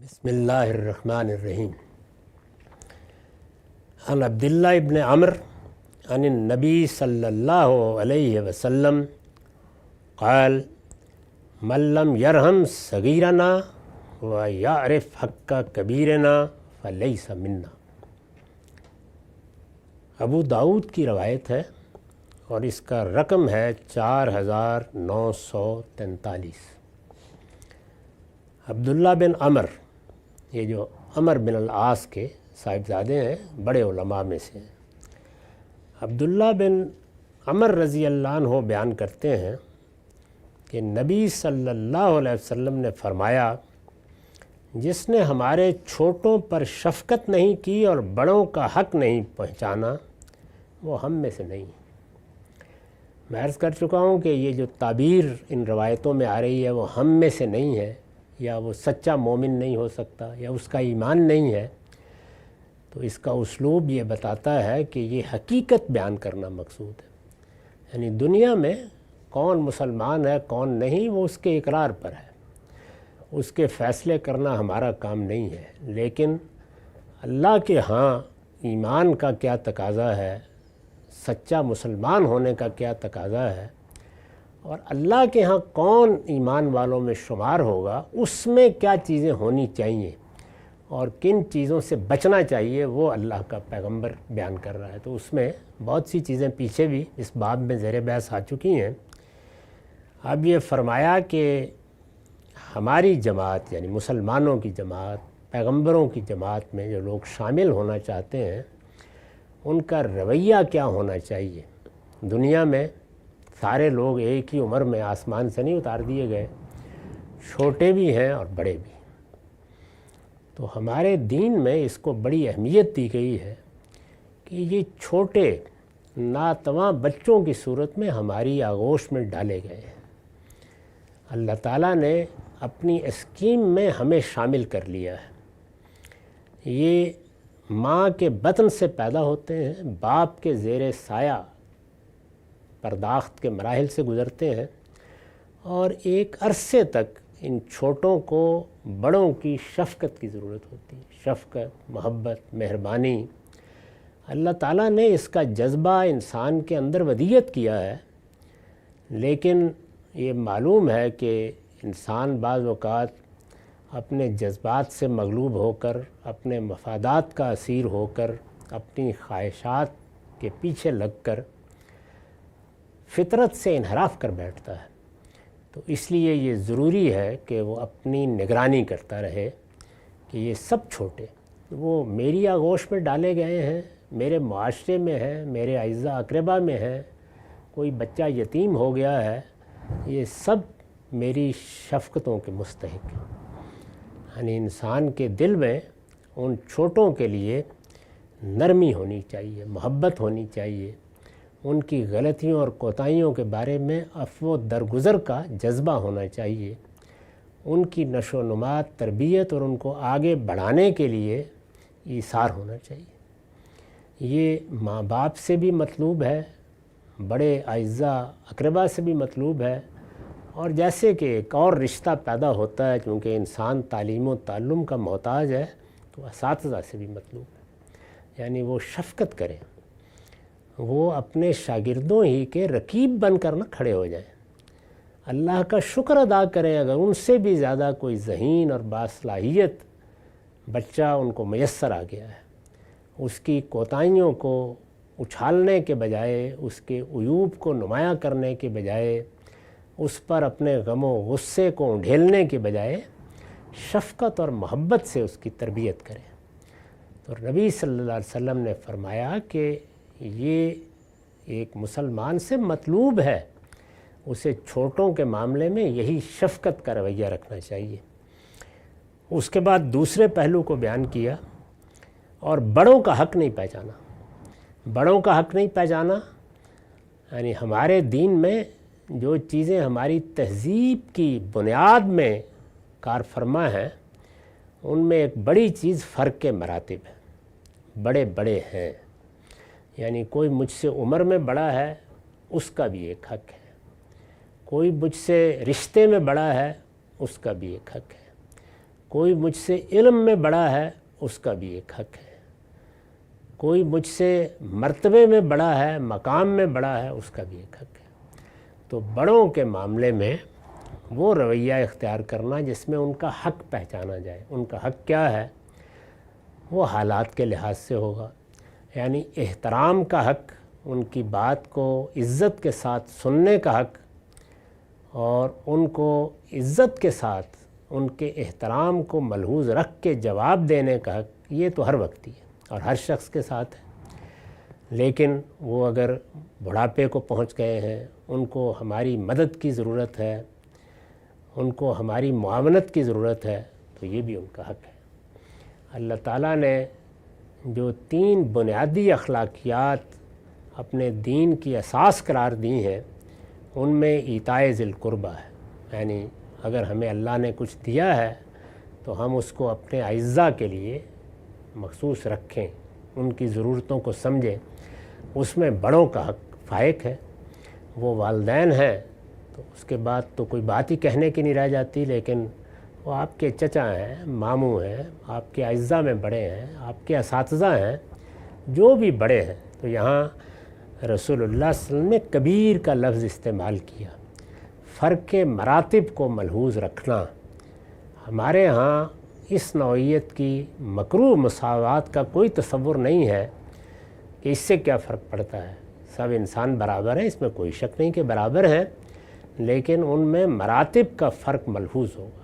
بسم اللہ الرحمن الرحیم. عن عبداللہ ابن عمر عن النبی صلی اللہ علیہ وسلم قال من لم یرحم صغیرنا ویعرف حق کبیرنا فلیس منا. ابو داؤد کی روایت ہے اور اس کا رقم ہے 4943. عبداللہ بن عمر، یہ جو عمر بن العاص کے صاحبزادے ہیں، بڑے علماء میں سے ہیں. عبداللہ بن عمر رضی اللہ عنہ بیان کرتے ہیں کہ نبی صلی اللہ علیہ وسلم نے فرمایا، جس نے ہمارے چھوٹوں پر شفقت نہیں کی اور بڑوں کا حق نہیں پہنچانا وہ ہم میں سے نہیں. میں عرض کر چکا ہوں کہ یہ جو تعبیر ان روایتوں میں آ رہی ہے وہ ہم میں سے نہیں ہے، یا وہ سچا مومن نہیں ہو سکتا، یا اس کا ایمان نہیں ہے. تو اس کا اسلوب یہ بتاتا ہے کہ یہ حقیقت بیان کرنا مقصود ہے. یعنی دنیا میں کون مسلمان ہے کون نہیں وہ اس کے اقرار پر ہے، اس کے فیصلے کرنا ہمارا کام نہیں ہے. لیکن اللہ کے ہاں ایمان کا کیا تقاضا ہے، سچا مسلمان ہونے کا کیا تقاضا ہے، اور اللہ کے ہاں کون ایمان والوں میں شمار ہوگا، اس میں کیا چیزیں ہونی چاہیے اور کن چیزوں سے بچنا چاہیے، وہ اللہ کا پیغمبر بیان کر رہا ہے. تو اس میں بہت سی چیزیں پیچھے بھی اس باب میں زیر بحث آ چکی ہیں. اب یہ فرمایا کہ ہماری جماعت یعنی مسلمانوں کی جماعت، پیغمبروں کی جماعت میں جو لوگ شامل ہونا چاہتے ہیں ان کا رویہ کیا ہونا چاہیے. دنیا میں سارے لوگ ایک ہی عمر میں آسمان سے نہیں اتار دیے گئے، چھوٹے بھی ہیں اور بڑے بھی. تو ہمارے دین میں اس کو بڑی اہمیت دی گئی ہے کہ یہ چھوٹے ناتواں بچوں کی صورت میں ہماری آغوش میں ڈالے گئے ہیں. اللہ تعالیٰ نے اپنی اسکیم میں ہمیں شامل کر لیا ہے. یہ ماں کے بطن سے پیدا ہوتے ہیں، باپ کے زیر سایہ پرداخت کے مراحل سے گزرتے ہیں، اور ایک عرصے تک ان چھوٹوں کو بڑوں کی شفقت کی ضرورت ہوتی ہے. شفقت، محبت، مہربانی. اللہ تعالیٰ نے اس کا جذبہ انسان کے اندر ودیت کیا ہے، لیکن یہ معلوم ہے کہ انسان بعض اوقات اپنے جذبات سے مغلوب ہو کر، اپنے مفادات کا اسیر ہو کر، اپنی خواہشات کے پیچھے لگ کر فطرت سے انحراف کر بیٹھتا ہے. تو اس لیے یہ ضروری ہے کہ وہ اپنی نگرانی کرتا رہے کہ یہ سب چھوٹے وہ میری آغوش میں ڈالے گئے ہیں، میرے معاشرے میں ہیں، میرے اعزاء اقربا میں ہیں، کوئی بچہ یتیم ہو گیا ہے، یہ سب میری شفقتوں کے مستحق ہیں. یعنی انسان کے دل میں ان چھوٹوں کے لیے نرمی ہونی چاہیے، محبت ہونی چاہیے، ان کی غلطیوں اور کوتاہیوں کے بارے میں عفو و درگزر کا جذبہ ہونا چاہیے، ان کی نشو و نما، تربیت اور ان کو آگے بڑھانے کے لیے ایثار ہونا چاہیے. یہ ماں باپ سے بھی مطلوب ہے، بڑے اعزاء اقربا سے بھی مطلوب ہے، اور جیسے کہ ایک اور رشتہ پیدا ہوتا ہے کیونکہ انسان تعلیم و تعلم کا محتاج ہے، تو اساتذہ سے بھی مطلوب ہے. یعنی وہ شفقت کریں، وہ اپنے شاگردوں ہی کے رقیب بن کر نہ کھڑے ہو جائیں. اللہ کا شکر ادا کریں اگر ان سے بھی زیادہ کوئی ذہین اور باصلاحیت بچہ ان کو میسر آ گیا ہے. اس کی کوتاہیوں کو اچھالنے کے بجائے، اس کے عیوب کو نمایاں کرنے کے بجائے، اس پر اپنے غم و غصے کو اونڈھیلنے کے بجائے شفقت اور محبت سے اس کی تربیت کریں. تو نبی صلی اللہ علیہ وسلم نے فرمایا کہ یہ ایک مسلمان سے مطلوب ہے، اسے چھوٹوں کے معاملے میں یہی شفقت کا رویہ رکھنا چاہیے. اس کے بعد دوسرے پہلو کو بیان کیا، اور بڑوں کا حق نہیں پہچانا. بڑوں کا حق نہیں پہچانا یعنی ہمارے دین میں جو چیزیں ہماری تہذیب کی بنیاد میں کار فرما ہیں ان میں ایک بڑی چیز فرق مراتب ہے. بڑے بڑے ہیں، یعنی کوئی مجھ سے عمر میں بڑا ہے اس کا بھی ایک حق ہے، کوئی مجھ سے رشتے میں بڑا ہے اس کا بھی ایک حق ہے، کوئی مجھ سے علم میں بڑا ہے اس کا بھی ایک حق ہے، کوئی مجھ سے مرتبے میں بڑا ہے، مقام میں بڑا ہے، اس کا بھی ایک حق ہے۔ تو بڑوں کے معاملے میں وہ رویہ اختیار کرنا جس میں ان کا حق پہچانا جائے۔ ان کا حق کیا ہے؟ وہ حالات کے لحاظ سے ہوگا، یعنی احترام کا حق، ان کی بات کو عزت کے ساتھ سننے کا حق، اور ان کو عزت کے ساتھ ان کے احترام کو ملحوظ رکھ کے جواب دینے کا حق، یہ تو ہر وقت ہی ہے اور ہر شخص کے ساتھ ہے۔ لیکن وہ اگر بڑھاپے کو پہنچ گئے ہیں، ان کو ہماری مدد کی ضرورت ہے، ان کو ہماری معاونت کی ضرورت ہے، تو یہ بھی ان کا حق ہے۔ اللہ تعالیٰ نے جو 3 بنیادی اخلاقیات اپنے دین کی اساس قرار دی ہیں، ان میں ایتائے ذی القربہ ہے، یعنی اگر ہمیں اللہ نے کچھ دیا ہے تو ہم اس کو اپنے اعزاء کے لیے مخصوص رکھیں، ان کی ضرورتوں کو سمجھیں۔ اس میں بڑوں کا حق فائق ہے، وہ والدین ہیں تو اس کے بعد تو کوئی بات ہی کہنے کی نہیں رہ جاتی، لیکن وہ آپ کے چچا ہیں، ماموں ہیں، آپ کے اعزاء میں بڑے ہیں، آپ کے اساتذہ ہیں، جو بھی بڑے ہیں۔ تو یہاں رسول اللہ صلی اللہ علیہ وسلم نے کبیر کا لفظ استعمال کیا، فرق مراتب کو ملحوظ رکھنا۔ ہمارے ہاں اس نوعیت کی مکروہ مساوات کا کوئی تصور نہیں ہے کہ اس سے کیا فرق پڑتا ہے، سب انسان برابر ہیں، اس میں کوئی شک نہیں کہ برابر ہیں، لیکن ان میں مراتب کا فرق ملحوظ ہوگا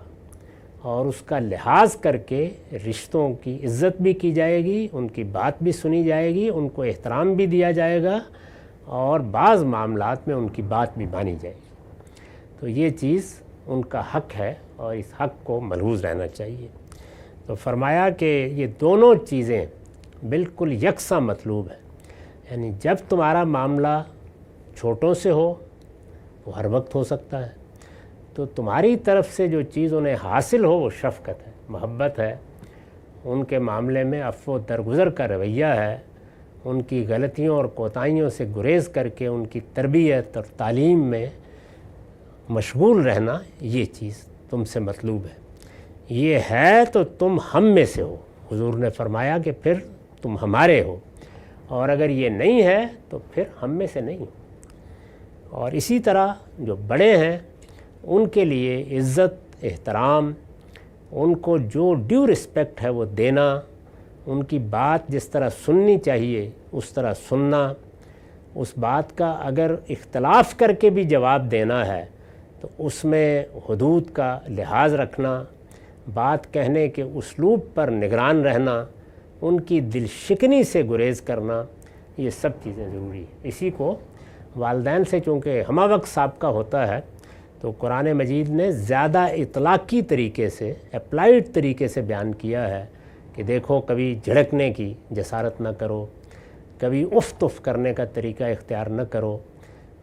اور اس کا لحاظ کر کے رشتوں کی عزت بھی کی جائے گی، ان کی بات بھی سنی جائے گی، ان کو احترام بھی دیا جائے گا، اور بعض معاملات میں ان کی بات بھی مانی جائے گی۔ تو یہ چیز ان کا حق ہے اور اس حق کو ملحوظ رہنا چاہیے۔ تو فرمایا کہ یہ دونوں چیزیں بالکل یکساں مطلوب ہیں، یعنی جب تمہارا معاملہ چھوٹوں سے ہو، وہ ہر وقت ہو سکتا ہے، تو تمہاری طرف سے جو چیز انہیں حاصل ہو وہ شفقت ہے، محبت ہے، ان کے معاملے میں عفو درگزر کا رویہ ہے، ان کی غلطیوں اور کوتاہیوں سے گریز کر کے ان کی تربیت اور تعلیم میں مشغول رہنا، یہ چیز تم سے مطلوب ہے۔ یہ ہے تو تم ہم میں سے ہو، حضور نے فرمایا کہ پھر تم ہمارے ہو، اور اگر یہ نہیں ہے تو پھر ہم میں سے نہیں ہو۔ اور اسی طرح جو بڑے ہیں ان کے لیے عزت، احترام، ان کو جو ڈیو رسپیکٹ ہے وہ دینا، ان کی بات جس طرح سننی چاہیے اس طرح سننا، اس بات کا اگر اختلاف کر کے بھی جواب دینا ہے تو اس میں حدود کا لحاظ رکھنا، بات کہنے کے اسلوب پر نگران رہنا، ان کی دل شکنی سے گریز کرنا، یہ سب چیزیں ضروری ہیں۔ اسی کو والدین سے چونکہ ہمہ وقت سابقہ ہوتا ہے تو قرآن مجید نے زیادہ اطلاقی طریقے سے، اپلائیڈ طریقے سے بیان کیا ہے کہ دیکھو کبھی جھڑکنے کی جسارت نہ کرو، کبھی اف تف کرنے کا طریقہ اختیار نہ کرو،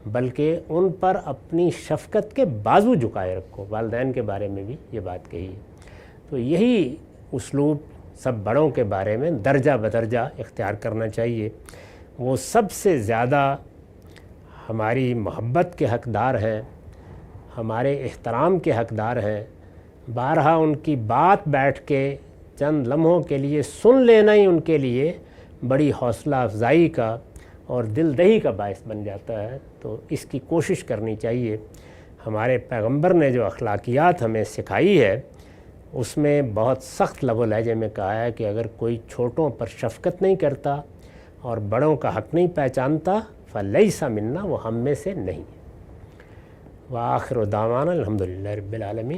بلکہ ان پر اپنی شفقت کے بازو جھکائے رکھو۔ والدین کے بارے میں بھی یہ بات کہی ہے۔ تو یہی اسلوب سب بڑوں کے بارے میں درجہ بدرجہ اختیار کرنا چاہیے۔ وہ سب سے زیادہ ہماری محبت کے حقدار ہیں، ہمارے احترام کے حقدار ہیں۔ بارہا ان کی بات بیٹھ کے چند لمحوں کے لیے سن لینا ہی ان کے لیے بڑی حوصلہ افزائی کا اور دل دہی کا باعث بن جاتا ہے۔ تو اس کی کوشش کرنی چاہیے۔ ہمارے پیغمبر نے جو اخلاقیات ہمیں سکھائی ہے اس میں بہت سخت لب و لہجے میں کہا ہے کہ اگر کوئی چھوٹوں پر شفقت نہیں کرتا اور بڑوں کا حق نہیں پہچانتا فلیس منا، وہ ہم میں سے نہیں ہے۔ وآخر دعوانا الحمدللہ رب العالمین۔